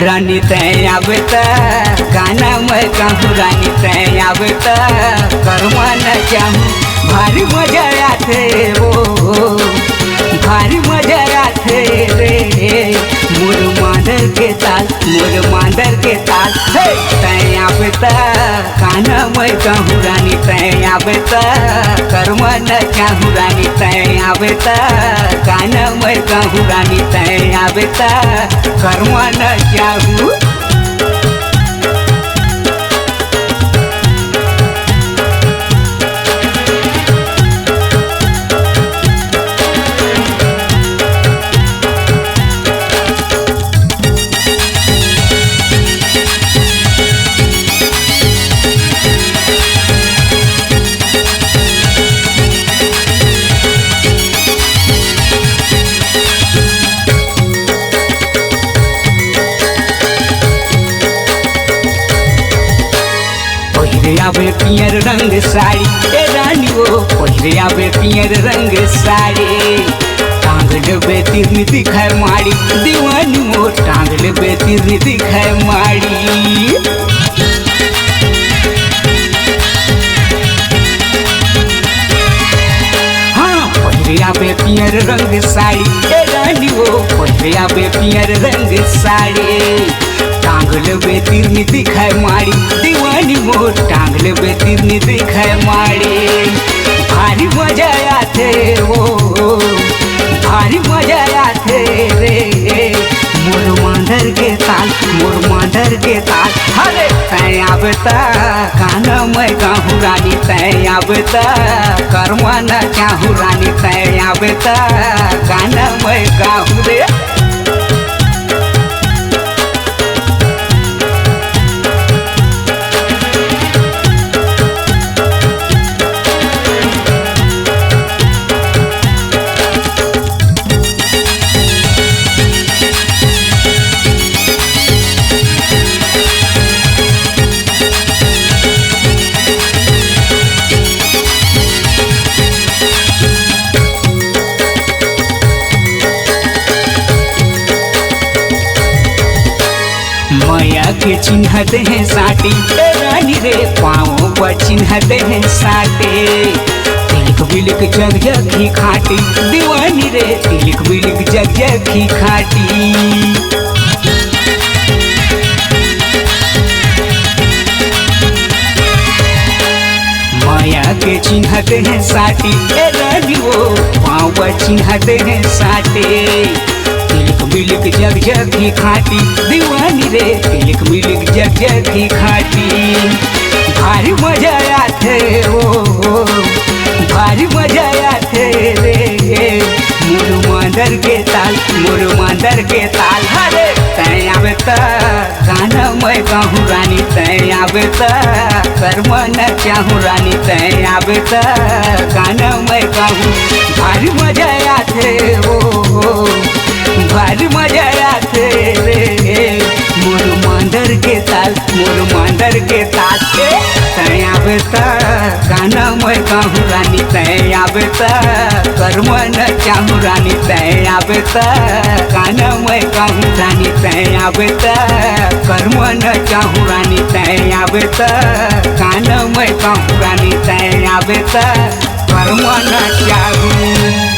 रानी तय आवे त गाना मैं कहूँ रानी तय आवे त करवा न चाहूँ भारी मजा आते वो भारी मजा आते रे मोर मांदर के ताल तय आवे त गाना मैं कहूँ रानी तय आवे त करवा न चाहूँ रानी तय आवे त गाना मैं कहूँ रानी तय आवे त करवा न चाहूँ। आवे पियर रंग साड़ी ए रानी वो पहिरे आवे पियर रंग साड़ी टांगल बेतिर दिखाए माड़ी दीवानी वो टांगल बेतिर दिखाए माड़ी। हाँ पहिरे आवे पियर रंग साड़ी ए रानी वो पहिरे आवे पियर रंग साड़ी टांगल बेतिर दिखाए माड़ी दीवानी मोर टांगल बेतिर दिखाए माड़ी। भारी मजा आते वो भारी मजा आते रे मोर मांदर के ताल हरे तय आवे त गाना मैं कहूँ रानी तय आवे त करवा न चाहूँ रानी तय आवे त गाना मैं कहूँ रे। मैया के चिन्हते हैं साटी रानी रे पाँव पर चिन्हते हैं साटे तिलक बिलक जग जग ही खाटी दीवानी रे तिलक बिलक जग जग ही खाटी। माया के चिन्हते हैं साटी रानी वो पाँव पर चिन्हते हैं साटे तिलक बिलक जग जग ही खाटी दीवानी रे तिलक बिलक जग जग ही खाटी। भारी मजा आते वो भारी मजा आते रे मोर मांदर के ताल हरे तय आवे त गाना मैं कहूँ रानी तय आवे त करवा न चाहूँ रानी तय आवे त गाना मैं कहूँ। भारी मजा आते वो भारी मजा आते रे मोर मांदर के ताल तय आवे त गाना मैं कहूँ रानी तय आवे त करवा न चाहूँ रानी तय आवे त गाना मैं कहूँ रानी तय आवे त करवा न चाहूँ रानी तय आवे त गाना मैं कहूँ रानी तय आवे त करवा न चाहूँ।